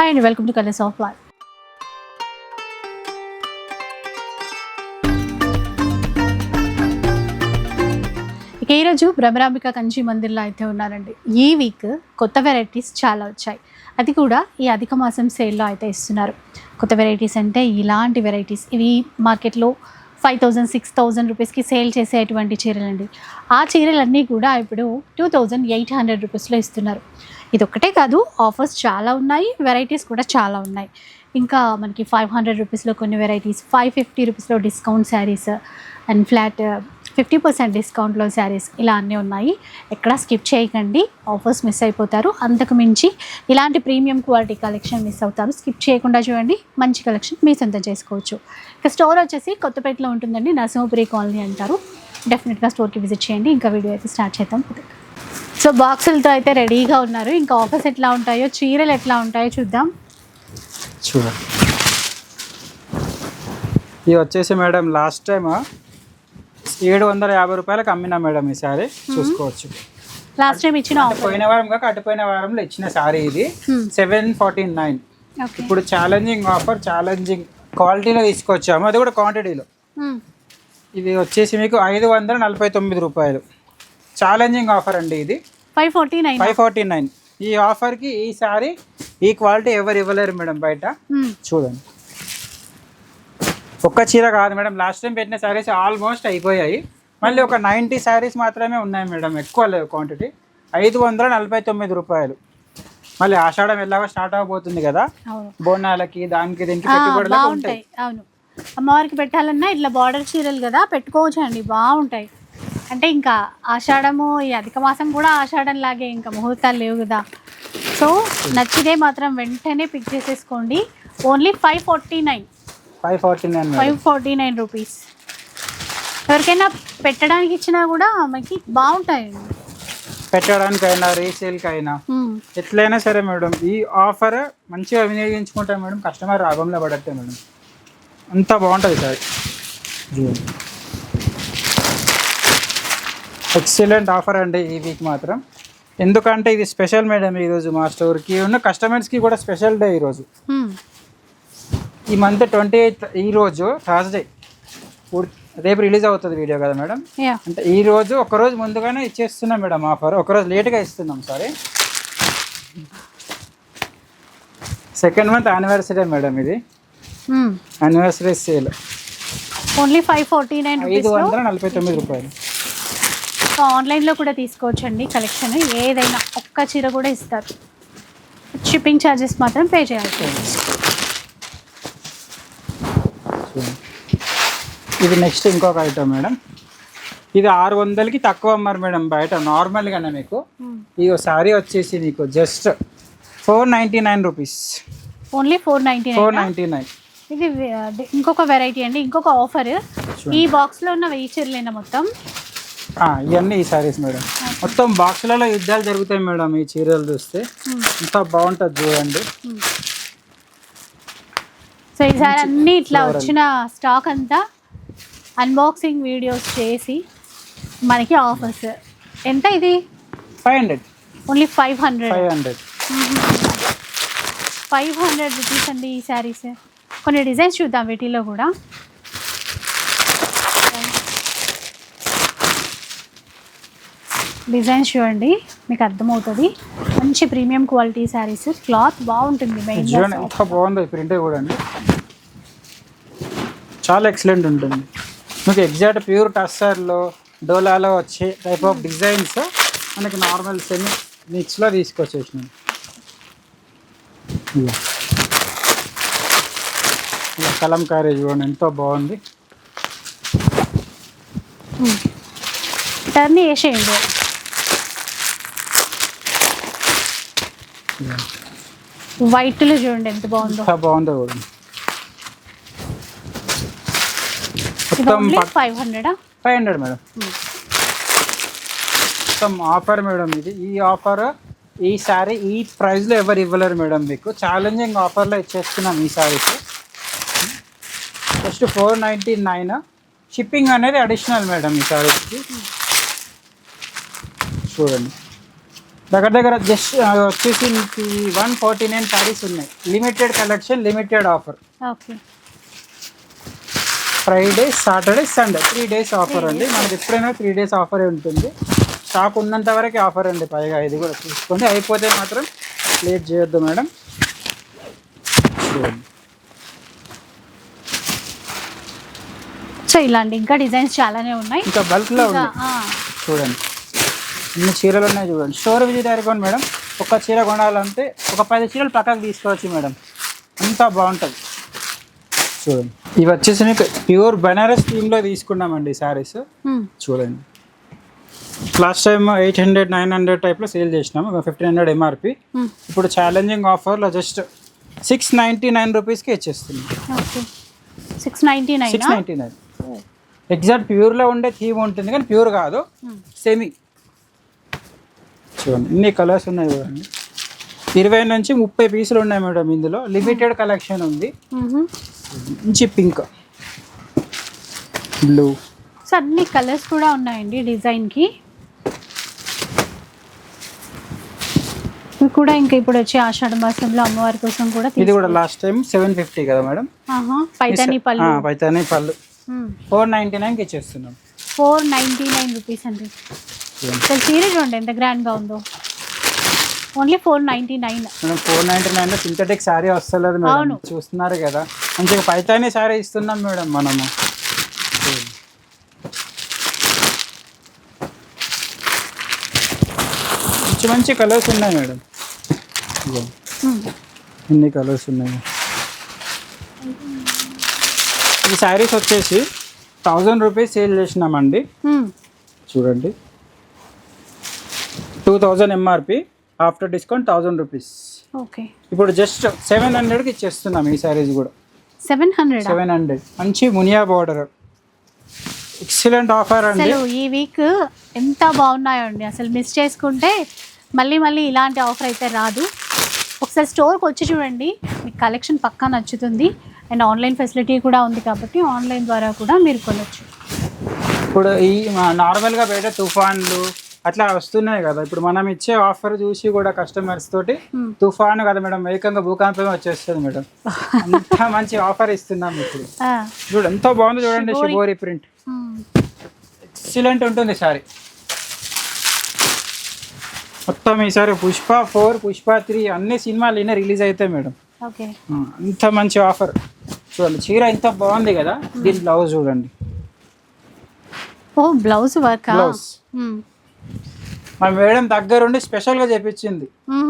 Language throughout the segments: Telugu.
హాయ్ అండి, welcome to colours of life. ఇక ఈరోజు భ్రమరాంబిక కంచి మందిర్లో అయితే ఉన్నారండి. ఈ వీక్ కొత్త వెరైటీస్ చాలా వచ్చాయి, అది కూడా ఈ అధిక మాసం సేల్లో అయితే ఇస్తున్నారు. కొత్త వెరైటీస్ అంటే ఇలాంటి వెరైటీస్, ఇవి మార్కెట్లో 5,000 6,000 రూపీస్కి సేల్ చేసేటువంటి చీరలండి. ఆ చీరలన్నీ కూడా ఇప్పుడు 2,800 రూపీస్లో ఇస్తున్నారు. ఇది ఒక్కటే కాదు, ఆఫర్స్ చాలా ఉన్నాయి, వెరైటీస్ కూడా చాలా ఉన్నాయి. ఇంకా మనకి 500 రూపీస్లో కొన్ని వెరైటీస్, 550 రూపీస్లో డిస్కౌంట్ శారీస్ అండ్ ఫ్లాట్ 50% డిస్కౌంట్లో శారీస్, ఇలా అన్నీ ఉన్నాయి. ఎక్కడా స్కిప్ చేయకండి, ఆఫర్స్ మిస్ అయిపోతారు. అంతకు మించి ఇలాంటి ప్రీమియం క్వాలిటీ కలెక్షన్ మిస్ అవుతారు. స్కిప్ చేయకుండా చూడండి, మంచి కలెక్షన్ మీ సొంతం చేసుకోవచ్చు. ఇక స్టోర్ వచ్చేసి కొత్తపేటలో ఉంటుందండి, నరసింహపురి కాలనీ అంటారు. డెఫినెట్గా స్టోర్కి విజిట్ చేయండి. ఇంకా వీడియో అయితే స్టార్ట్ చేద్దాం. సో బాక్సులతో అయితే రెడీగా ఉన్నారు. ఇంకా ఆఫర్స్ ఎట్లా ఉంటాయో, చీరలు ఎట్లా ఉంటాయో చూద్దాం. చూడండి, ఇది వచ్చేసి మేడం లాస్ట్ టైం 750 రూపాయలకు అమ్మినా మేడం. ఈ సారీ చూసుకోవచ్చు. లాస్ట్ టైం ఇచ్చిన ఆఫర్, పోయిన వారం కాక అటుపోయిన వారంలో ఇచ్చిన సారీ ఇది 749. ఇప్పుడు ఛాలెంజింగ్ ఆఫర్, ఛాలెంజింగ్ క్వాలిటీలో తీసుకొచ్చాము, అది కూడా క్వాంటిటీలో. ఇది వచ్చేసి మీకు 549 రూపాయలు. ఛాలెంజింగ్ ఆఫర్ అండి ఇది. 549. ఈ ఆఫర్కి ఈ సారీ ఈ క్వాలిటీ ఎవరు ఇవ్వలేరు మేడం బయట. చూడండి, ఒక్క చీర కాదు మేడం, లాస్ట్ టైం పెట్టిన శారీస్ ఆల్మోస్ట్ అయిపోయాయి. మళ్ళీ ఒక 90 శారీస్ మాత్రమే ఉన్నాయి మేడం, ఎక్కువ లేవు క్వాంటిటీ. 549 రూపాయలు. మళ్ళీ ఆషాఢం ఎలాగో స్టార్ట్ అవబోతుంది కదా, బోనాలకి దానికి దీనికి పెట్టుబడులు ఉంటాయి. అవును, అమ్మవారికి పెట్టాలన్నా ఇట్లా బార్డర్ చీరలు కదా, పెట్టుకోవచ్చు అండి, బాగుంటాయి. అంటే ఇంకా ఆషాఢము, ఈ అధిక మాసం కూడా ఆషాఢం లాగే, ఇంకా ముహూర్తాలు లేవు కదా. సో నచ్చితే మాత్రం వెంటనే పిక్ చేసేసుకోండి. Only 549 rupees. ఎవరికైనా పెట్టడానికి ఇచ్చినా కూడా మనకి బాగుంటాయండి, పెట్టడానికైనా రీసేల్కైనా ఎట్లయినా సరే మేడం. ఈ ఆఫర్ మంచిగా వినియోగించుకుంటాం మేడం, కస్టమర్ లాభంలో పడట్టే మేడం. అంత బాగుంటుంది సార్. ఎక్సలెంట్ ఆఫర్ అండి ఈ వీక్ మాత్రం. ఎందుకంటే ఇది స్పెషల్ మేడం. ఈరోజు మా స్టోర్కి ఉన్న కస్టమర్స్కి కూడా స్పెషల్ డే ఈరోజు. ఈ మంత్ 28, ఈరోజు థర్స్డే, రేపు రిలీజ్ అవుతుంది వీడియో కదా మేడం. అంటే ఈ రోజు ఒకరోజు ముందుగానే ఇచ్చేస్తున్నాం మేడం ఆఫర్, ఒకరోజు లేట్గా ఇస్తున్నాం. Sorry, second month anniversary madam ఇది. యానివర్సరీ సేల్ ఓన్లీ 549 రూపాయలు. ఆన్లైన్లో కూడా తీసుకోవచ్చండి కలెక్షన్. ఏదైనా ఒక్క చీర కూడా ఇస్తారు, షిప్పింగ్ ఛార్జెస్ మాత్రం పే చేయాలి. ఇది నెక్స్ట్ ఇంకొక ఐటమ్ మేడం. ఇది 600కి తక్కువ అమ్మారు మేడం బయట నార్మల్గానే. మీకు ఈ సారీ వచ్చేసి మీకు జస్ట్ 499 రూపీస్. ఓన్లీ 499. ఇది ఇంకొక వెరైటీ అండి, ఇంకొక ఆఫర్. ఈ బాక్స్లో ఉన్న 1000 చీరలైనా మొత్తం ఇవన్నీ ఈ సారీస్ మేడం. మొత్తం బాక్సులలో యుద్ధాలు జరుగుతాయి మేడం. ఈ చీరలు చూస్తే ఎంత బాగుంటుంది చూడండి. సో ఈసారి అన్నీ ఇట్లా వచ్చిన స్టాక్ అంతా అన్బాక్సింగ్ వీడియోస్ చేసి మనకి ఆఫర్స్. ఎంత ఇది? 500. ఓన్లీ 500 రూపీస్ అండి ఈ శారీస్. కొన్ని డిజైన్స్ చూద్దాం వీటిలో కూడా. డిజైన్స్ చూడండి, మీకు అర్థమవుతుంది. మంచి ప్రీమియం క్వాలిటీ శారీస్, క్లాత్ బాగుంటుంది. బాగుంది ప్రింట్ కూడా అండి, చాలా ఎక్సలెంట్ ఉంటుంది. మీకు ఎగ్జాక్ట్ ప్యూర్ టస్సర్లో, డోలాలో వచ్చే టైప్ ఆఫ్ డిజైన్స్ మనకి నార్మల్ సెమీ మిక్స్లో తీసుకొచ్చేసినాం. ఇలా కలంకారీ చూడండి, ఎంతో బాగుంది. టర్న్ వేసేయండి. వైట్లో చూడండి ఎంత బాగుందో. బాగుందో కూడా. మొత్తం 500 మేడం. మొత్తం ఆఫర్ మేడం ఇది. ఈ ఆఫర్, ఈ సారీ ఈ ప్రైస్లో ఎవరు ఇవ్వలేరు మేడం. మీకు ఛాలెంజింగ్ ఆఫర్లో ఇచ్చేస్తున్నాం ఈ సారీస్. జస్ట్ 499. షిప్పింగ్ అనేది అడిషనల్ మేడం ఈ సారీస్కి. చూడండి, దగ్గర దగ్గర జస్ట్ వచ్చేసి 149 సారీస్ ఉన్నాయి. Limited collection, limited offer. Okay. Friday, Saturday, Sunday 3 days offer అండి. మనకి ఎప్పుడైనా 3 days ఆఫరే ఉంటుంది. స్టాక్ ఉన్నంత వరకు ఆఫర్ అండి. పైగా ఇది కూడా చూసుకోండి, అయిపోతే మాత్రం లేట్ చేయొద్దు మేడం. సో ఇలాంటి ఇంకా డిజైన్స్ చాలానే ఉన్నాయి. ఇంకా బల్క్లో ఉన్నాయి చూడండి. ఇన్ని చీరలు ఉన్నాయి చూడండి. స్టోర్ విజిట్ అయిపోయింది మేడం. ఒక చీర కొనాలంటే ఒక 10 చీరలు పక్కకు తీసుకోవచ్చు మేడం. అంతా బాగుంటుంది చూడండి. ఇవి వచ్చేసి మీకు ప్యూర్ బనారస్ థీమ్లో తీసుకున్నామండి శారీస్. చూడండి, లాస్ట్ టైం 800-900 టైప్లో సేల్ చేసినాము, 1500 MRP. ఇప్పుడు ఛాలెంజింగ్ ఆఫర్లో జస్ట్ 699 రూపీస్కి ఇచ్చేస్తుంది. 699. ఎగ్జాక్ట్ ప్యూర్లో ఉండే థీమ్ ఉంటుంది కానీ ప్యూర్ కాదు, సెమీ. చూడండి ఇన్ని కలర్స్ ఉన్నాయి చూడండి. 20 నుంచి 30 పీసులు ఉన్నాయి మేడం. ఇందులో లిమిటెడ్ కలెక్షన్ ఉంది. మంచి పింక్, బ్లూ, సో అన్ని కలర్స్ కూడా ఉన్నాయండి డిజైన్కి. ఇవి కూడా ఇంకా ఇప్పుడు వచ్చే ఆషాఢ మాసంలో అమ్మవారి కోసం కూడా. ఇది కూడా లాస్ట్ టైం 750 కదా మేడం. పైతానీ పళ్ళు. పైతానీ పళ్ళు 499కి ఇచ్చేస్తున్నాం. 499 రూపీస్ అండి. అసలు చీర చూడండి ఎంత గ్రాండ్గా ఉందో. ఓన్లీ 499. మేడం 499లో సింథటిక్ శారీ వస్తలేదు మేడం, చూస్తున్నారు కదా. మంచిగా పైతానీ శారీ ఇస్తున్నాం మేడం మనము. మంచి మంచి కలర్స్ ఉన్నాయి మేడం. ఎన్ని కలర్స్ ఉన్నాయి. ఈ శారీస్ వచ్చేసి 1000 రూపీస్ సేల్ చేసినామండి. చూడండి 2000 MRP, after discount 1000 rupees. Okay. ఇప్పుడు జస్ట్ 700కి ఇచ్చేస్తున్నాం ఈ శారీస్ కూడా. 700. మంచి మునియా బార్డర్, ఎక్సలెంట్ ఆఫర్ అండి. అసలు ఈ వీక్ ఎంత బాగున్నాయో అండి. అసలు మిస్ చేసుకుంటే మళ్ళీ ఇలాంటి ఆఫర్ అయితే రాదు. ఒకసారి స్టోర్కి వచ్చి చూడండి, మీకు కలెక్షన్ పక్కా నచ్చుతుంది. అండ్ ఆన్లైన్ ఫెసిలిటీ కూడా ఉంది కాబట్టి ఆన్లైన్ ద్వారా కూడా మీరు కొనవచ్చు. ఇప్పుడు ఈ నార్మల్గా బయట తుఫాన్లు అట్లా వస్తున్నాయి కదా, ఇప్పుడు మనం ఇచ్చే ఆఫర్ చూసి కూడా కస్టమర్స్ తోటి తుఫాను కదా మేడం, ఏకంగా భూకంపమే వచ్చేస్తుంది మేడం. అంత మంచి ఆఫర్ ఇస్తున్నాం ఇప్పుడు. చూడు ఎంత బాగుంది చూడండి, షిబోరి ప్రింట్ ఎక్సలెంట్ ఉంటుంది సారీ. మొత్తం ఈసారి పుష్ప 4, పుష్ప 3 అన్ని సినిమాలు అయినా రిలీజ్ అవుతాయి మేడం. అంత మంచి ఆఫర్ చూడండి. చీర ఎంత బాగుంది కదా, దీని బ్లౌజ్ చూడండి. Blouse work. మా మేడం దగ్గరుండి స్పెషల్ గా చేపించింది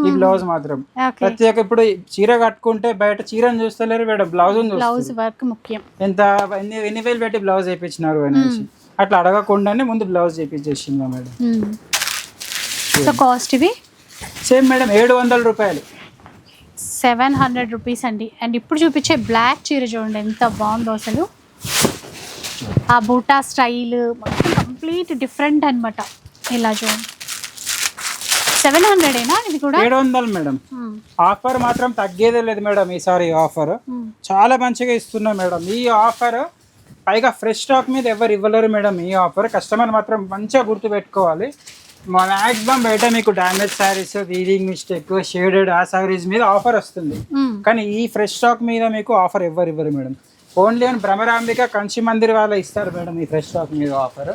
ఈ బ్లౌజ్ మాత్రం. ప్రత్యేక ఇప్పుడు చీర కట్టుకుంటే బయట చీరను చూస్తలేరు మేడం, బ్లౌజ్ వర్క్ ముఖ్యం. ఎంత ఎన్ని వేలు పెట్టి బ్లౌజ్ చేయించినారు అనేసి అట్లా అడగకుండానే ముందు బ్లౌజ్ చేయించేసింది మేడం. సో కాస్ట్ ఇవి సేమ్ మేడం 700 రూపాయలు. 700 రూపీస్ అండి. అండ్ ఇప్పుడు చూపించే బ్లాక్ చీర చూడండి ఎంత బాగుందో అసలు. ఆ బూటా స్టైల్ మొత్తం కంప్లీట్ డిఫరెంట్ అనమాట. ఇలా చూడండి 700ఏనా ఇది కూడా? 700 మేడం. ఆఫర్ మాత్రం తగ్గేదే లేదు మేడం. ఈసారి ఆఫర్ చాలా మంచిగా ఇస్తున్నాం మేడం. ఈ ఆఫర్ పైగా ఫ్రెష్ స్టాక్ మీద ఎవరు ఇవ్వలేరు మేడం. ఈ ఆఫర్ కస్టమర్ మాత్రం మంచిగా గుర్తు పెట్టుకోవాలి. మ్యాక్సిమం బయట మీకు damage saris, weaving mistake, shaded ఆ శారీస్ మీద ఆఫర్ వస్తుంది, కానీ ఈ ఫ్రెష్ స్టాక్ మీద మీకు ఆఫర్ ఎవరు ఇవ్వరు మేడం. ఓన్లీ అని భ్రమరాంబిక కంచి మందిర్ వాళ్ళ ఇస్తారు మేడం ఈ ఫ్రెష్ స్టాక్ మీద ఆఫర్.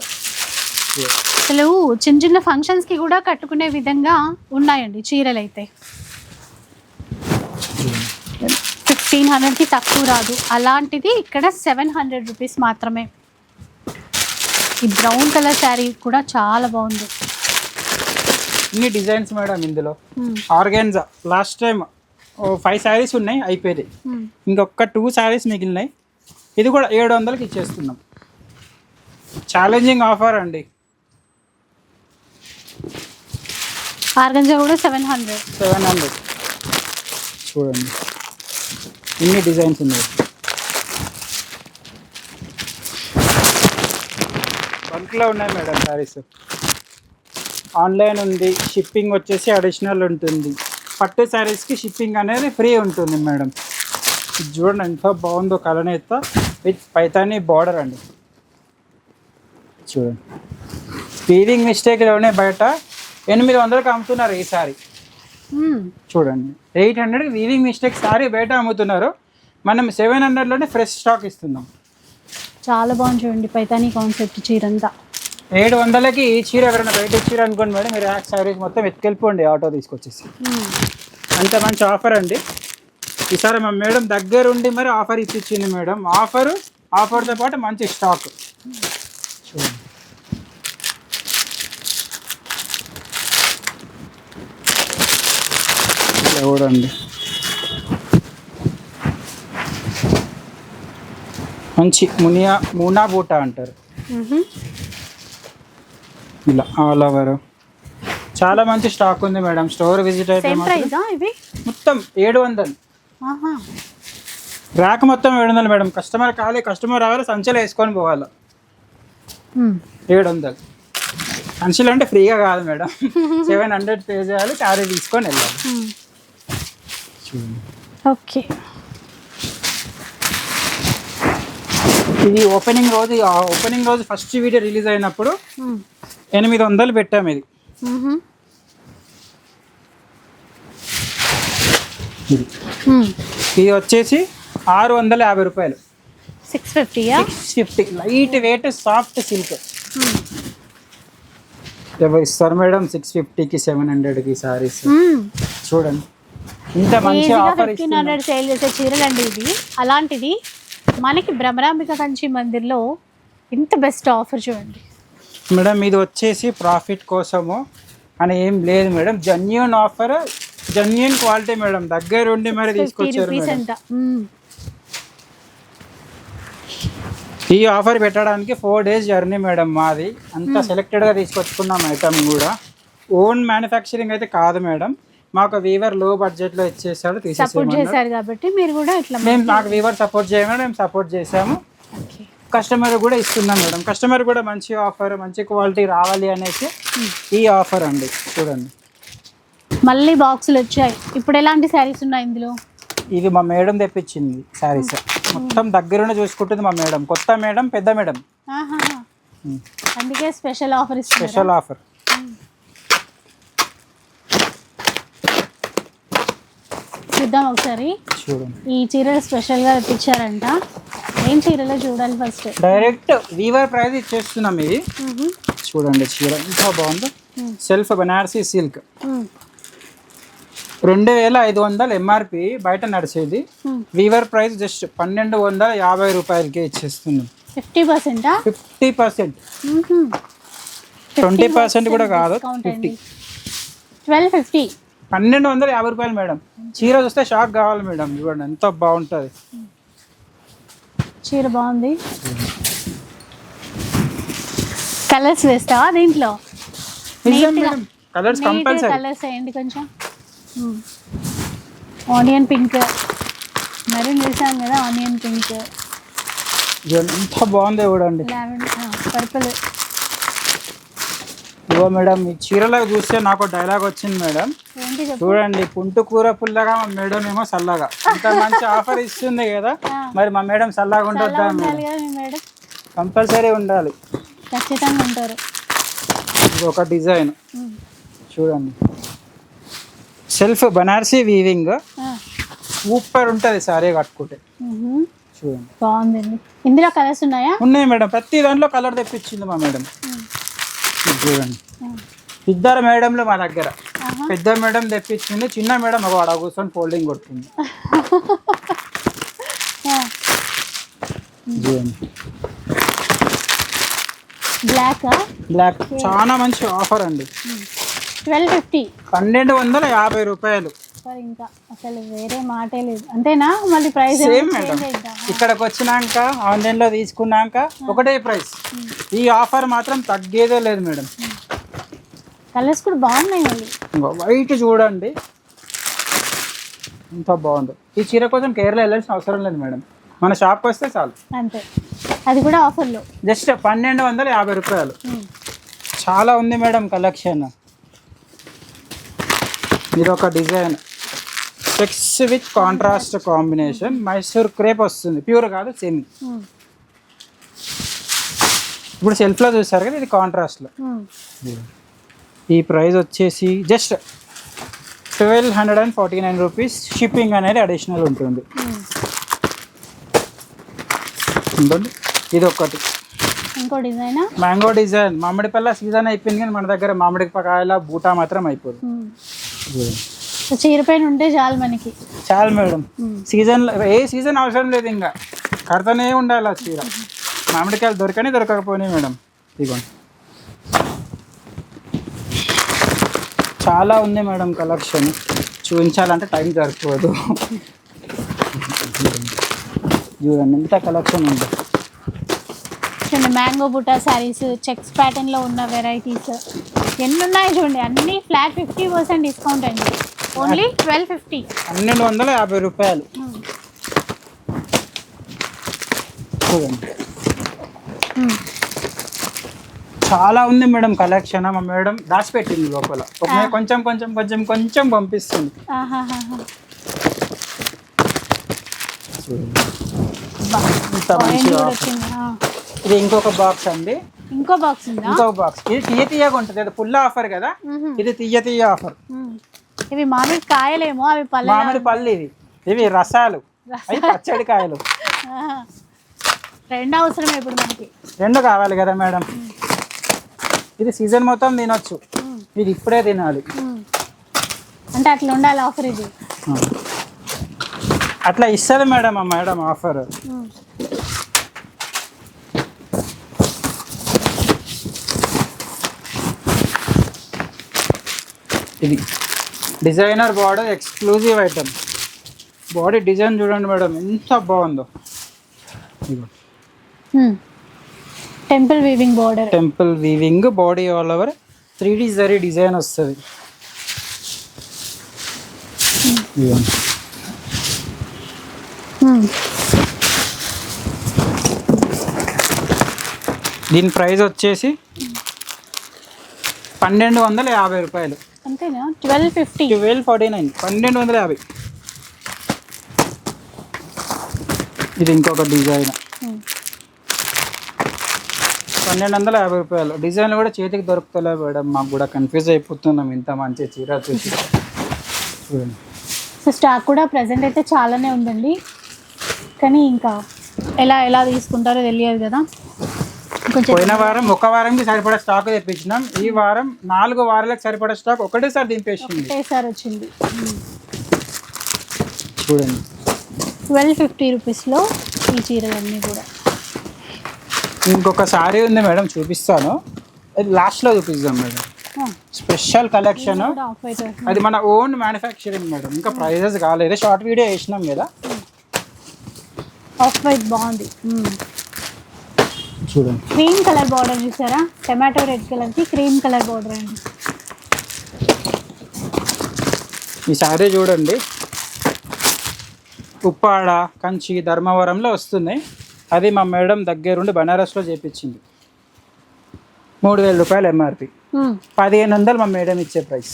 అసలు చిన్న చిన్న ఫంక్షన్స్ కి కూడా కట్టుకునే విధంగా ఉన్నాయండి చీరలు అయితే. 1500కి తక్కువ రాదు. అలాంటిది ఇక్కడ 700 రూపీస్ మాత్రమే. ఈ బ్రౌన్ కలర్ శారీ కూడా చాలా బాగుంది. ఇన్ని డిజైన్స్ మేడం ఇందులో. ఆర్గాన్జా లాస్ట్ టైం 5 శారీస్ ఉన్నాయి, అయిపోయాయి. ఇంకొక 2 శారీస్ మిగిలినాయి. ఇది కూడా 700కి ఇచ్చేస్తున్నాం. ఛాలెంజింగ్ ఆఫర్ అండి. ఆర్గాన్జా కూడా 700. చూడండి ఇన్ని డిజైన్స్ ఉన్నాయి. బల్క్లో ఉన్నాయి మేడం శారీస్. ఆన్లైన్ ఉంది, షిప్పింగ్ వచ్చేసి అడిషనల్ ఉంటుంది. పట్టు శారీస్కి షిప్పింగ్ అనేది ఫ్రీ ఉంటుంది మేడం. చూడండి ఎంత బాగుందో కలనేత విత్ పైతానీ బార్డర్ అండి. చూడండి వీవింగ్ మిస్టేక్లోనే బయట 800కి అమ్ముతున్నారు ఈ సారీ. చూడండి 800 వీవింగ్ మిస్టేక్ సారీ బయట అమ్ముతున్నారు, మనం 700లోనే ఫ్రెష్ స్టాక్ ఇస్తున్నాం. చాలా బాగుంది చూడండి పైతానీ కాన్సెప్ట్ చీర అంతా. 700కి ఈ చీర ఎవరైనా బయట ఇచ్చారు అనుకోండి మేడం, మీరు ఆ సారీస్ మొత్తం ఎత్తుకెళ్ళిపోండి ఆటో తీసుకొచ్చేసి. అంత మంచి ఆఫర్ అండి. ఈసారి మా మేడం దగ్గరుండి మరి ఆఫర్ ఇచ్చింది మేడం. ఆఫర్తో పాటు మంచి స్టాక్ చూడండి. చూడండి మంచి మునా బూటా అంటారు, ఇలా ఆల్ ఓవర్ చాలా మంచి స్టాక్ ఉంది మేడం. స్టోర్ విజిట్ అయితే మొత్తం 700, ర్యాక్ మొత్తం 700 మేడం. కస్టమర్ రావాలి సంచలో వేసుకొని పోవాలి. 700 సంచులు అంటే ఫ్రీగా కాదు మేడం, 700 పే చేయాలి, క్యారీ తీసుకొని వెళ్ళాలి. ఓకే, ఇది ఓపెనింగ్ రోజు ఫస్ట్ వీడియో రిలీజ్ అయినప్పుడు 800 పెట్టాము. ఇది వచ్చేసి 650 రూపాయలు. 650 లైట్ వెయిట్ సాఫ్ట్ సిల్క్. ఇస్తారు మేడం 650కి 700కి సారీస్. చూడండి ఇంత మంచి ఆఫర్ 1500 సేల్ చేసే చీరలండి ఇది. అలాంటిది మనకి భ్రమరాంబిక కంచి మందిర్లో ఇంత బెస్ట్ ఆఫర్ చూడండి మేడం. ఇది వచ్చేసి ప్రాఫిట్ కోసము అని ఏం లేదు madam, genuine offer, genuine quality madam. దగ్గరుండి మరి తీసుకొచ్చారు మేడం. ఈ ఆఫర్ పెట్టడానికి 4 days జర్నీ మేడం మాది. అంత సెలెక్టెడ్గా తీసుకొచ్చుకున్నాం ఐటమ్ కూడా. ఓన్ మ్యానుఫ్యాక్చరింగ్ అయితే కాదు మేడం, మాకు వీవర్ లో బడ్జెట్లో ఇచ్చేసాడు, తీసేసారు కాబట్టి మీరు కూడా ఇట్లా మాకు వీవర్ సపోర్ట్ చేయమని మేము సపోర్ట్ చేసాము. కస్టమర్ కూడా ఇస్తున్నాం మేడం. కస్టమర్ కూడా మంచి ఆఫర్, మంచి క్వాలిటీ రావాలి అనేసి ఈ ఆఫర్ అండి. చూడండి మళ్ళీ బాక్సులు వచ్చాయి. ఇప్పుడు ఎలాంటి శారీస్ ఉన్నాయి ఇందులో? ఇది మా మేడం తెప్పించింది శారీస్, మొత్తం దగ్గరుండి చూసుకుంటుంది మా మేడం. కొత్త మేడం, పెద్ద మేడం, అందుకే స్పెషల్ ఆఫర్. స్పెషల్ ఆఫర్ చూద్దాం ఒకసారి. చూడండి ఈ చీరలు స్పెషల్గా తెప్పించారంట. ఏం చీరలో చూడాలి ఫస్ట్. డైరెక్ట్ వీవర్ ప్రైస్ ఇచ్చేస్తున్నాం. ఇది చూడండి చీర ఎంత బాగుందో. సెల్ఫ్ బనారసీ సిల్క్ 2500 ఎంఆర్పి, బయట నడిచేది. వీవర్ ప్రైస్ జస్ట్ 1250 రూపాయలకే ఇచ్చేస్తున్నాం. 50%? 50%, 20% కూడా కాదు, 1250. 1250 రూపాయలు మేడం. చీర చూస్తే షాక్ కావాలి మేడం. చూడండి ఎంత బాగుంటుంది చీర. బాగుంది. కలర్స్ వేస్తావా దీంట్లో? Colours compulsory. కలర్స్ వేయండి కొంచెం. ఆనియన్ పింక్, మెరూన్ వేసాం కదా, ఆనియన్ పింక్. ఎంత బాగుంది చూడండి. పర్పుల్. ఇగో మేడం ఈ చీరలో చూస్తే నాకు డైలాగ్ వచ్చింది మేడం. చూడండి పుంటు కూర పుల్లగా, మా మేడం ఏమో చల్లగా. ఇంత మంచి ఆఫర్ ఇస్తుంది కదా, మరి మా మేడం చల్లగా ఉంటుందా? మేడం కంపల్సరీ ఉండాలి, ఖచ్చితంగా ఉంటారు. ఇది ఒక డిజైన్ చూడండి, సెల్ఫ్ బనారసీ వీవింగ్, సూపర్ ఉంటుంది సారీ కట్టుకుంటే. చూడండి బాగుందండి. ఇందులో కలర్స్ ఉన్నాయా? ఉన్నాయి మేడం, ప్రతి దాంట్లో కలర్ తెప్పించింది మా మేడం. చూడండి ఇద్దరు మేడంలు మా దగ్గర. పెద్ద మేడం తెప్పించింది, చిన్న మేడం ఒక వాడ కూర్చొని ఫోల్డింగ్ కొడుతుంది. బ్లాక్ చాలా మంచి ఆఫర్ అండి. 1250, 1250 రూపాయలు. ఇంకా అసలు వేరే మాటే లేదు. అంతేనా? మళ్ళీ ప్రైస్ సేమ్ మేడం. ఇక్కడికి వచ్చినాక ఆన్లైన్లో తీసుకున్నాక ఒకటే ప్రైస్. ఈ ఆఫర్ మాత్రం తగ్గేదే లేదు మేడం. కలర్స్ కూడా బాగున్నాయి. మళ్ళీ వైట్ చూడండి ఎంత బాగుందో. ఈ చీర కోసం కేరళ వెళ్ళాల్సిన అవసరం లేదు మేడం, మన షాప్కి వస్తే చాలు. అంతే, అది కూడా ఆఫర్లో జస్ట్ 1250 రూపాయలు. చాలా ఉంది మేడం కలెక్షన్. ఇది ఒక design, checks with contrast combination, Mysore crepe వస్తుంది, ప్యూర్ కాదు సెమీ. ఇప్పుడు సెల్ఫ్లో చూసారు కదా, ఇది కాంట్రాస్ట్లో. ఈ ప్రైస్ వచ్చేసి జస్ట్ 1249 రూపీస్. షిప్పింగ్ అనేది అడిషనల్ ఉంటుంది. ఉంటుంది ఇది ఒకటి. ఇంకో డిజైన్ మ్యాంగో డిజైన్. మామిడి పళ్ళ సీజన్ అయిపోయింది కానీ మన దగ్గర మామిడి కాయల బూటా మాత్రం అయిపోదు. చీర పైన ఉంటే చాలు మనకి. చాలు మేడం. సీజన్లో ఏ సీజన్ అవసరం లేదు, ఇంకా కడతనే ఉండాలి ఆ చీర. మామిడికాయలు దొరకని దొరకకపోయినాయి మేడం. ఇదిగోండి చాలా ఉంది మేడం కలెక్షన్. చూపించాలంటే టైం సరిపోదు. చూడండి ఎంత కలెక్షన్ ఉంది. చూడండి మ్యాంగో బుటా శారీస్, చెక్స్ ప్యాటర్న్లో ఉన్న వెరైటీస్ ఎన్ని ఉన్నాయి చూడండి. అన్నీ ఫ్లాట్ 50% డిస్కౌంట్ అండి. ఓన్లీ 1250. 1250 రూపాయలు. చూడండి చాలా ఉంది మేడం కలెక్షన్. మా మేడం దాచిపెట్టింది లోపల. కొంచెం కొంచెం కొంచెం కొంచెం పంపిస్తుంది. ఇంత మంచి ఆఫర్. ఇది ఇంకొక బాక్స్ అండి. ఇంకో బాక్స్ ఉందా? ఇంకొక బాక్స్. ఇది తీయగా ఉంటుంది. అది ఫుల్ ఆఫర్ కదా, ఇది తీయ ఆఫర్. ఇవి మామిడి కాయలేమో, అవి పళ్ళు. మామిడి పళ్ళు ఇవి రసాలు, అవి పచ్చడి కాయలు. రెండు అవసరమే ఇప్పుడు మనకి. రెండు కావాలి కదా మేడం. ఇది సీజన్ మొత్తం తినొచ్చు, ఇది ఇప్పుడే తినాలి అంటే అట్లా ఉండాలి ఆఫర్. ఇది అట్లా ఇస్తుంది మేడం ఆ మేడం ఆఫర్. ఇది designer border exclusive item. Body design చూడండి మేడం ఎంత బాగుందో. Temple weaving border. Temple weaving body all over 3D zari design వస్తుంది. దీని ప్రైస్ వచ్చేసి 1250 రూపాయలు. అంతేనా? 1250. 1249. 1250. ఇది ఇంకొక డిజైన్. 1250 రూపాయలు. డిజైన్లు కూడా చేతికి దొరుకుతలే మేడం. మాకు కూడా కన్ఫ్యూజ్ అయిపోతున్నాం ఇంత మంచి చీర చూసి. చూడండి సో స్టాక్ కూడా ప్రజెంట్ అయితే చాలానే ఉందండి, కానీ ఇంకా ఎలా తీసుకుంటారో తెలియదు కదా. పోయిన వారం ఒక వారంకి సరిపడా స్టాక్ తెప్పించినాం. ఈ వారం 4 వారాలకు సరిపడా స్టాక్ ఒకటేసారి దింపేసింది. ఒకటేసారి వచ్చింది. చూడండి 1250 రూపీస్లో ఈ చీరలన్నీ కూడా. ఇంకొక సారీ ఉంది మేడం, చూపిస్తాను. అది లాస్ట్లో చూపిస్తాం మేడం. Special collection. అది మన ఓన్ మ్యానుఫ్యాక్చరింగ్ మేడం. ఇంకా ప్రైజెస్ కాలేదు, షార్ట్ వీడియో వేసినాం కదా. ఆఫ్ వైట్ బాగుంది. చూడండి క్రీమ్ కలర్ బార్డర్ చూసారా? టమాటో రెడ్ కలర్కి క్రీమ్ కలర్ బార్డర్ అండి. ఈ సారీ చూడండి, ఉప్పాడ, కంచి, ధర్మవరంలో వస్తున్నాయి. అది మా మేడం దగ్గరుండి బనారస్లో చేపించింది. 3000 రూపాయలు ఎంఆర్పి. 1500 మా మేడం ఇచ్చే ప్రైస్.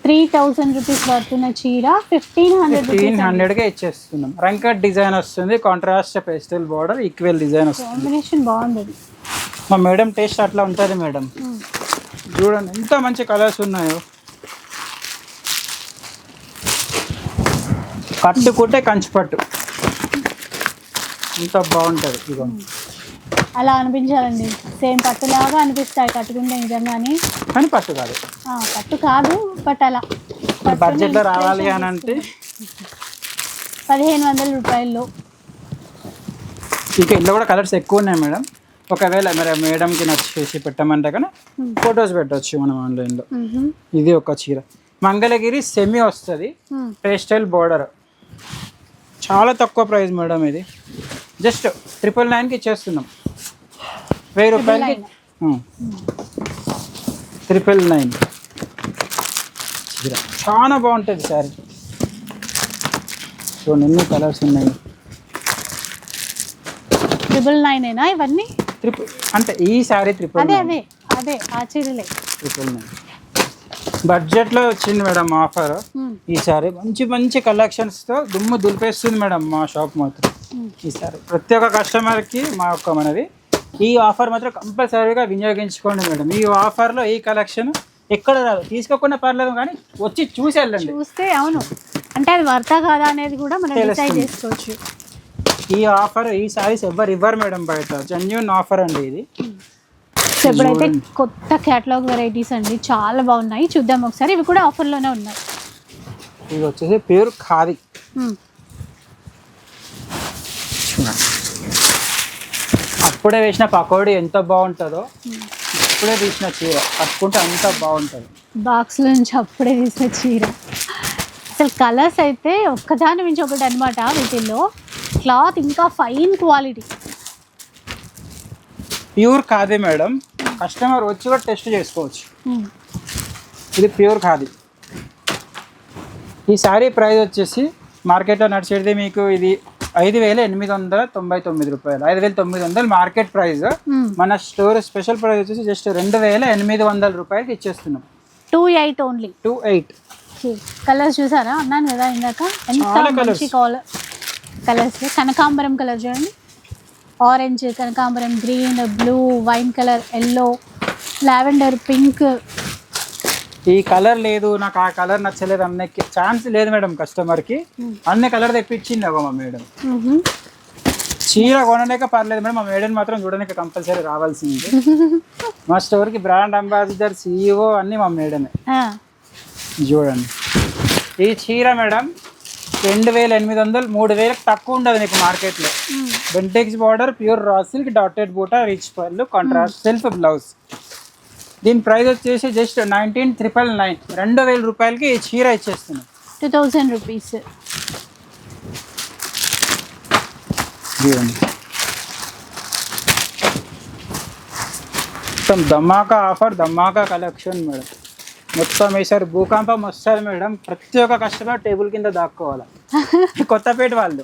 3000 రూపీస్ పడుతున్న చీర 1500కే ఇచ్చేస్తున్నాం. రంకట్ డిజైన్ వస్తుంది, contrast pastel border, equal design వస్తుంది. కాంబినేషన్ బాగుంది. మా మేడం టేస్ట్ అట్లా ఉంటుంది మేడం. చూడండి ఎంత మంచి కలర్స్ ఉన్నాయో. కట్టుకుంటే కంచి పట్టు ఎంత బాగుంటుంది. ఇదిగోండి అలా అనిపించాలండి, సేమ్ పట్టులాగా అనిపిస్తాయి కట్టుకుంటే నిజంగానే. కానీ పట్టు కాదు. పట్టు కాదు, బట్ అలా బడ్జెట్లో రావాలి అని అంటే 1500 రూపాయల్లో. ఇక ఇందులో కూడా కలర్స్ ఎక్కువ ఉన్నాయి మేడం. ఒకవేళ మరి మేడంకి నచ్చేసి పెట్టమంటే కానీ ఫొటోస్ పెట్టవచ్చు మనం ఆన్లైన్లో. ఇది ఒక చీర మంగళగిరి సెమీ వస్తుంది, పేస్టల్ బార్డర్. చాలా తక్కువ ప్రైస్ మేడం. ఇది జస్ట్ 999కి ఇచ్చేస్తున్నాం. 1000 రూపాయలకి 999 చీర. చాలా బాగుంటుంది సారీ. చూడండి ఎన్ని కలర్స్ ఉన్నాయి. 999 ఇవన్నీ. అంటే ఈ సారీ 999. అదే ఆ చీరలే 999. బడ్జెట్లో వచ్చింది మేడం ఆఫర్. ఈసారి మంచి మంచి కలెక్షన్స్తో దుమ్ము దులిపేస్తుంది మేడం మా షాప్ మాత్రం. ఈసారి ప్రతి ఒక్క కస్టమర్కి మా యొక్క మనది ఈ ఆఫర్ మాత్రం కంపల్సరీగా వినియోగించుకోండి మేడం. ఈ ఆఫర్లో ఈ కలెక్షన్ ఎక్కడ రాదు, తీసుకోకుండా పర్లేదు కానీ వచ్చి చూసి వెళ్ళండి. చూస్తే అవును అంటే అది వర్తా కాదా అనేది కూడా మనం డిసైడ్ చేసుకోవచ్చు. ఈ ఆఫర్ ఈ సారీస్ ఎవరు ఇవ్వరు మేడం బయట, జెన్యూన్ ఆఫర్ అండి ఇది. సో ఇప్పుడైతే కొత్త క్యాటలాగ్ వెరైటీస్ అండి చాలా బాగున్నాయి, చూద్దాం ఒకసారి. ఇవి కూడా ఆఫర్లోనే ఉన్నాయి. ఇది వచ్చేసి ప్యూర్ ఖాదీ. అప్పుడే వేసిన పకోడీ ఎంత బాగుంటుందో, ఇప్పుడే తీసిన చీర కట్టుకుంటే అంత బాగుంటుంది. బాక్స్లో నుంచి అప్పుడే తీసిన చీర. అసలు కలర్స్ అయితే ఒక్కదాని మించి ఒకటి అనమాట. వీటిల్లో క్లాత్ ఇంకా fine quality. Pure khadi madam, customer వచ్చి కూడా టెస్ట్ చేసుకోవచ్చు. ఇది ప్యూర్ ఖాదీ. ఈ సారీ ప్రైస్ వచ్చేసి మార్కెట్లో నడిచేది మీకు ఇది 5,899 రూపాయలు. 5,900 మార్కెట్ ప్రైస్. మన స్టోర్ స్పెషల్ ప్రైస్ వచ్చేసి జస్ట్ 2,800 రూపాయలకి ఇచ్చేస్తున్నాం. 28 ఓన్లీ. 28. కలర్స్ చూసారా అన్నాను కదా ఇందాక, ఎంత మంచి కలర్స్. కనకాంబరం కలర్ చూడండి, ఆరెంజ్, కనకాంబరం, green, blue, wine colour, yellow, lavender, pink. ఈ కలర్ లేదు నాకు, ఆ కలర్ నచ్చలేదు అనే ఛాన్స్ లేదు మేడం. కస్టమర్కి అన్ని కలర్ తెప్పించింది మా మేడం. చీర కొనలేక పర్లేదు మేడం, మా మేడం మాత్రం చూడడానికి కంపల్సరీ రావాల్సింది. మా స్టోర్కి బ్రాండ్ అంబాసిడర్, CEO అన్నీ మా మేడమే. చూడండి ఈ చీర మేడం 2,800, 3,000 తక్కువ ఉండదు నీకు మార్కెట్లో. Bentex border, pure raw silk, dotted బూటా, రిచ్ పళ్ళు, కాంట్రాస్ట్ సెల్ఫ్ బ్లౌజ్. దీని ప్రైస్ వచ్చేసి జస్ట్ 19,999. 2,000 రూపాయలకి ఈ చీర ఇచ్చేస్తున్నాం. 2,000 రూపీస్. మొత్తం ధమాకా ఆఫర్, ధమాకా కలెక్షన్ మేడం. మొత్తం ఈసారి భూకంపం వస్తారు మేడం. ప్రతి ఒక్క కస్టమర్ టేబుల్ కింద దాక్కోవాలి. కొత్తపేట వాళ్ళు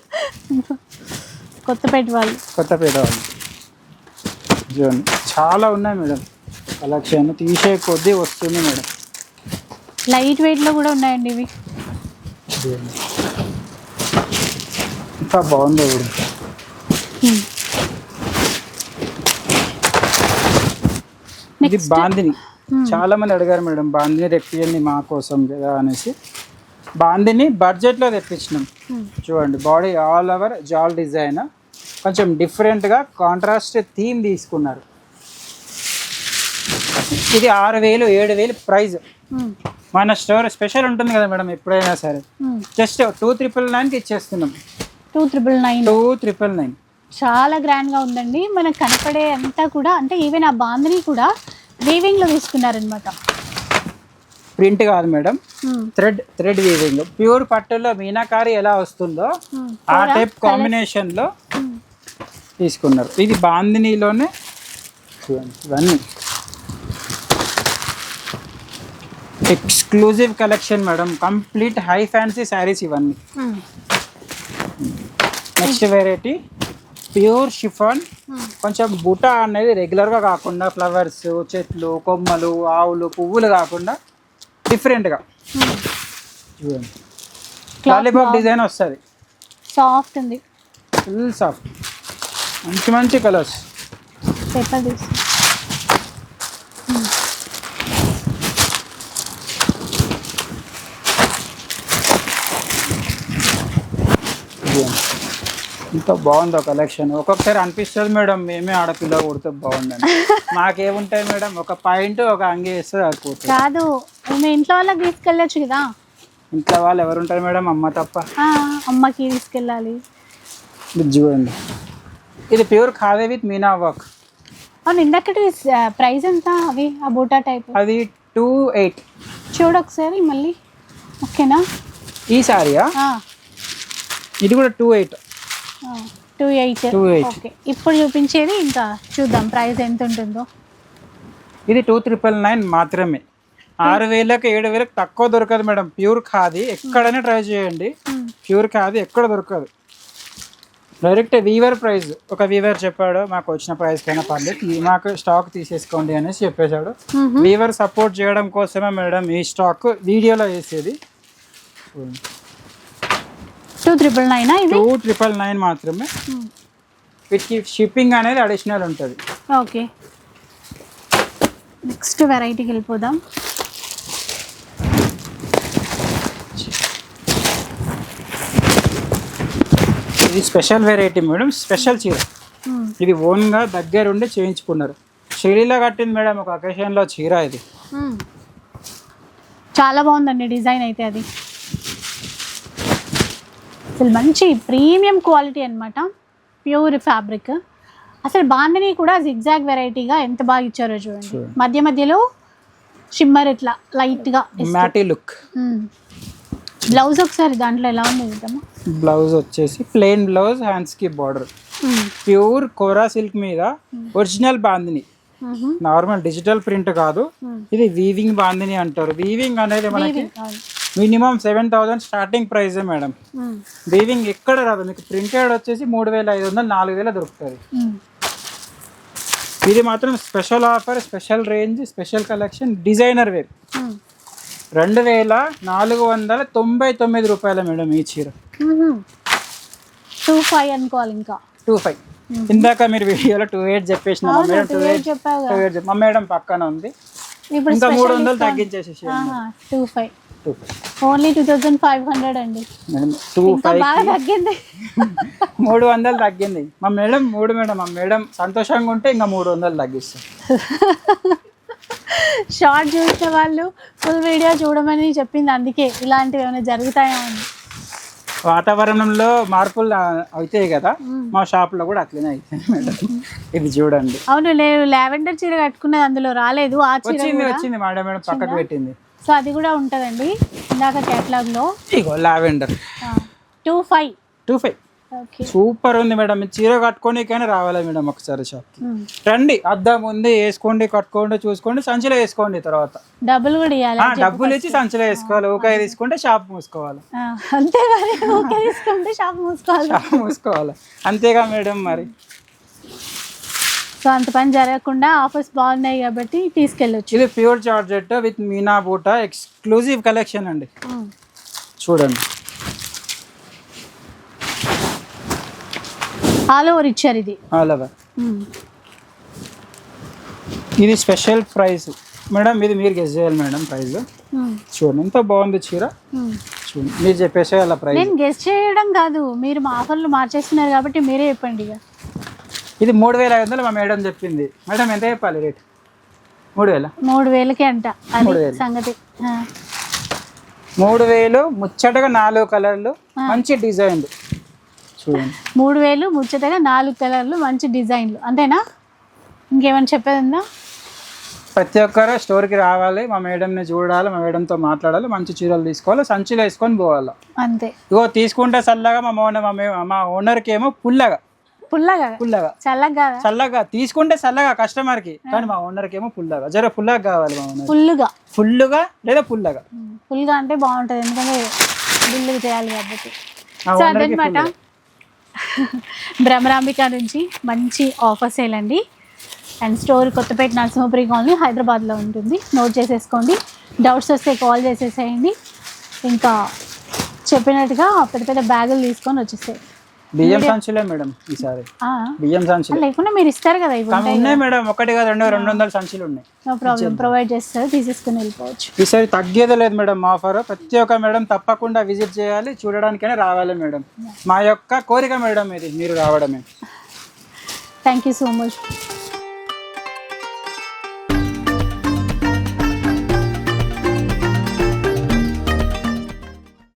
చూడండి చాలా ఉన్నాయి మేడం కలెక్షన్. తీసే కొద్దీ వస్తుంది మేడం. లైట్ వెయిట్లో కూడా ఉన్నాయండి ఇవి. ఇంకా బాగుంది ఇప్పుడు. ఇది బాందిని. చాలా మంది అడిగారు మేడం బాందిని తెప్పియండి మా కోసం కదా అనేసి. బాందిని బడ్జెట్లో తెప్పించినాం. చూడండి బాడీ ఆల్ ఓవర్ జాల్ డిజైన్, కొంచెం డిఫరెంట్గా కాంట్రాస్ట్ థీమ్ తీసుకున్నారు. ఇది 6,000, 7,000 ప్రైస్. మన స్టోర్ స్పెషల్ ఉంటుంది కదా మేడం ఎప్పుడైనా సరే. జస్ట్ 2,999కి ఇచ్చేస్తున్నాం. 2,999. చాలా గ్రాండ్గా ఉందండి. మనకు కనపడే అంతా కూడా అంటే ఈవెన్ ఆ బాందిని కూడా వీవింగ్లో తీసుకున్నారనమాట. ప్రింట్ కాదు మేడం, థ్రెడ్ వీవింగ్. ప్యూర్ పట్టులో మీనాకారి ఎలా వస్తుందో ఆ టైప్ కాంబినేషన్లో తీసుకున్నారు. ఇది బాందినీలోనే చూడండి. ఇవన్నీ exclusive collection madam, complete high fancy saris ఇవన్నీ. Next variety pure chiffon. కొంచెం బుటా అనేది రెగ్యులర్గా కాకుండా ఫ్లవర్స్, చెట్లు, కొమ్మలు, ఆవులు, పువ్వులు కాకుండా డిఫరెంట్గా చూడండి. లాలీపాప్ డిజైన్ వస్తుంది. సాఫ్ట్ ఉంది, ఫుల్ సాఫ్ట్, మంచి కలర్స్. ఇంత బాగుందో కలెక్షన్. ఒక్కొక్కసారి అనిపిస్తుంది మేడం మేమే ఆడపిల్ల కొడితే బాగుందని. మాకేముంటాయి మేడం, ఒక పాయింట్ ఒక అంగి వేస్తే అయిపోతుంది. కాదు మీ ఇంట్లో వాళ్ళకి తీసుకెళ్ళచ్చు కదా. ఇంట్లో వాళ్ళు ఎవరు ఉంటారు మేడం, అమ్మ తప్ప. అమ్మకి తీసుకెళ్ళాలి. ఇది చూడండి, ఇది pure khadi with Meena work. అవును, ఇందాకటి ప్రైస్ ఎంత అవి ఆ బూటా టైప్? అది 2,800. చూడు ఒకసారి మళ్ళీ. ఓకేనా ఈ సారీయా? ఇది కూడా 2,800. 2,800. ఓకే, ఇప్పుడు చూపించేది ఇంకా చూద్దాం ప్రైస్ ఎంత ఉంటుందో. ఇది 2,999 మాత్రమే. 6,000కి 7,000కి తక్కువ దొరకదు మేడం. ప్యూర్ ఖాదీ ఎక్కడైనా ట్రై చేయండి, ప్యూర్ ఖాదీ ఎక్కడ దొరకదు. Direct weaver price. ఒక వీవర్ చెప్పాడు మాకు వచ్చిన ప్రైస్ కైనా పర్లేదు, మాకు స్టాక్ తీసేసుకోండి అనేసి చెప్పేశాడు. వీవర్ సపోర్ట్ చేయడం కోసమే మేడం ఈ స్టాక్ వీడియోలో వేసేది. 2,999 2,999 మాత్రమే. వీటికి షిప్పింగ్ అనేది అడిషనల్ ఉంటుంది. ఓకే, నెక్స్ట్ వెరైటీకి వెళ్ళిపోదాం. ఇది స్పెషల్ వెరైటీ మేడం, స్పెషల్ చీర. ఇది ఓన్గా దగ్గరుండి చేయించుకున్నారు. షిరిలా కట్టింది మేడం ఒక అకేషన్లో చీర. ఇది చాలా బాగుందండి డిజైన్ అయితే. అది అసలు మంచి ప్రీమియం క్వాలిటీ అన్నమాట, ప్యూర్ ఫ్యాబ్రిక్. అసలు బాందిని కూడా జిగ్జాగ్ వెరైటీగా ఎంత బాగా ఇచ్చారో చూడండి. మధ్య మధ్యలో షిమ్మర్ ఇట్లా లైట్గా మ్యాటీ లుక్. బ్లౌజ్ ఒకసారి దాంట్లో ఎలా ఉంది చూద్దామా. బ్లౌజ్ వచ్చేసి ప్లెయిన్ బ్లౌజ్, హ్యాండ్స్ కి బార్డర్, ప్యూర్ కోరా సిల్క్ మీద original bandhani, normal digital print కాదు. ఇది వీవింగ్ బాందిని అంటారు. వీవింగ్ అనేది మనకి minimum 7,000 starting price madam. Weaving ఎక్కడ రాదు మీకు. ప్రింటెడ్ వచ్చేసి 3,500 4,000 దొరుకుతుంది. ఇది మాత్రం special offer, special range, special collection, designer wear. 2,499 రూపాయలు మేడం ఈ చీర. 25 అనుకోవాలి. ఇంకా 25. ఇందాక మీరు వీడియోలో 28 చెప్పేసిన మేడం. 28 మా మేడం పక్కన ఉంది. ఇంకా 300 తగ్గించేసి 25 ఓన్లీ 2,500 అండి. 300 తగ్గింది మా మేడం. మా మేడం సంతోషంగా ఉంటే ఇంకా 300 తగ్గిస్తాం. షార్ట్ చూసిన వాళ్ళు ఫుల్ వీడియో చూడమని చెప్పింది, అందుకే ఇలాంటివి ఏమైనా జరుగుతాయా అని. వాతావరణంలో మార్పులు అవుతాయి కదా, మా షాప్ లో కూడా అట్లనే అవుతాయి మేడం. ఇది చూడండి. అవును, నేను లావెండర్ చీర కట్టుకున్నది అందులో రాలేదు. ఆ చీర వచ్చింది మేడం పక్కకు పెట్టింది. సో అది కూడా ఉంటుందండి ఇందాక కేటలాగ్ లో. ఇగో లావెండర్ 25. సూపర్ ఉంది మేడం. చీర కట్టుకోనికైనా రావాలి మేడం ఒకసారి షాప్కి రండి. అద్దం ఉంది, వేసుకోండి, కట్టుకోండి, చూసుకోండి, సంచిలో వేసుకోండి. తర్వాత డబ్బులు కూడా ఇవ్వాలి. డబ్బులు ఇచ్చి సంచిలో వేసుకోవాలి. ఊకే తీసుకుంటే షాప్ మూసుకోవాలి. అంతే మరి, ఊకే తీసుకుంటే షాప్ మూసుకోవాలి. అంతేగా మేడం మరి. సో అంత పని జరగకుండా ఆఫర్స్ బాగున్నాయి కాబట్టి తీసుకెళ్ళొచ్చు. ఇది ప్యూర్ జార్జెట్ విత్ మీనా బూటా ఎక్స్క్లూజివ్ కలెక్షన్ అండి. చూడండి, ఆల్ ఓవర్ ఇచ్చారు. ఇది ఆల్ ఓవర్. ఇది స్పెషల్ ప్రైస్ మేడం. ఇది మీరు గెస్ చేయాలి మేడం ప్రైస్. చూడండి ఎంత బాగుంది చీర. చూడండి, మీరు చెప్పేసే అలా ప్రైస్. నేను గెస్ చేయడం కాదు, మీరు మా ఆఫర్లు మార్చేస్తున్నారు కాబట్టి మీరే చెప్పండి. ఇక ఇది 3,500 మా మేడం చెప్పింది. మేడం ఎంత చెప్పాలి రేట్? 3,000కి అంట. అది సంగతి. 3,000 ముచ్చటగా 4 కలర్లు, మంచి డిజైన్లు. చూడండి, 3,000 ముచ్చటగా 4 కలర్లు, మంచి డిజైన్లు. అంతేనా? ఇంకేమైనా చెప్పేది ఉందా? ప్రతి ఒక్కరు స్టోర్కి రావాలి, మా మేడంని చూడాలి, మా మేడంతో మాట్లాడాలి, మంచి చీరలు తీసుకోవాలి, సంచిలో వేసుకొని పోవాలి. అంతే. ఇగో తీసుకుంటే చల్లగా, మా ఓనర్కి ఏమో పుల్లగా చల్లగా తీసుకుంటే చల్లగా కస్టమర్కి, కానీ మా ఓనర్కి ఏమో పుల్లగా, జర పుల్లగా కావాలి. మా ఓనర్ ఫుల్లుగా లేదా పుల్లగా అంటే బాగుంటుంది, ఎందుకంటే బిల్లు చేయాలి కాబట్టి. సో అదనమాట భ్రమరాంబిక నుంచి మంచి ఆఫర్ సేల్ అండి. And store Kothapeta Narasimhapuri colony, హైదరాబాద్లో ఉంటుంది. నోట్ చేసేసుకోండి. డౌట్స్ వస్తే కాల్ చేసేసేయండి. ఇంకా చెప్పినట్టుగా పెద్ద పెద్ద బ్యాగులు తీసుకొని వచ్చేసాయి. బియ్యం సంచులే మేడం ఈసారి. బియ్యం సంచులు లేకుండా మీరు ఇస్తారు కదా, ఉన్నాయి మేడం. 1 కాదు 200 సంచులు ఉన్నాయి. నో ప్రాబ్లం, ప్రొవైడ్ చేస్తారు, తీసేసుకుని వెళ్ళిపోవచ్చు. ఈసారి తగ్గేదే లేదు మేడం ఆఫర్. ప్రతి ఒక్క మేడం తప్పకుండా విజిట్ చేయాలి, చూడడానికైనా రావాలి మేడం. మా యొక్క కోరిక మేడం ఇది, మీరు రావడమే. Thank you so much.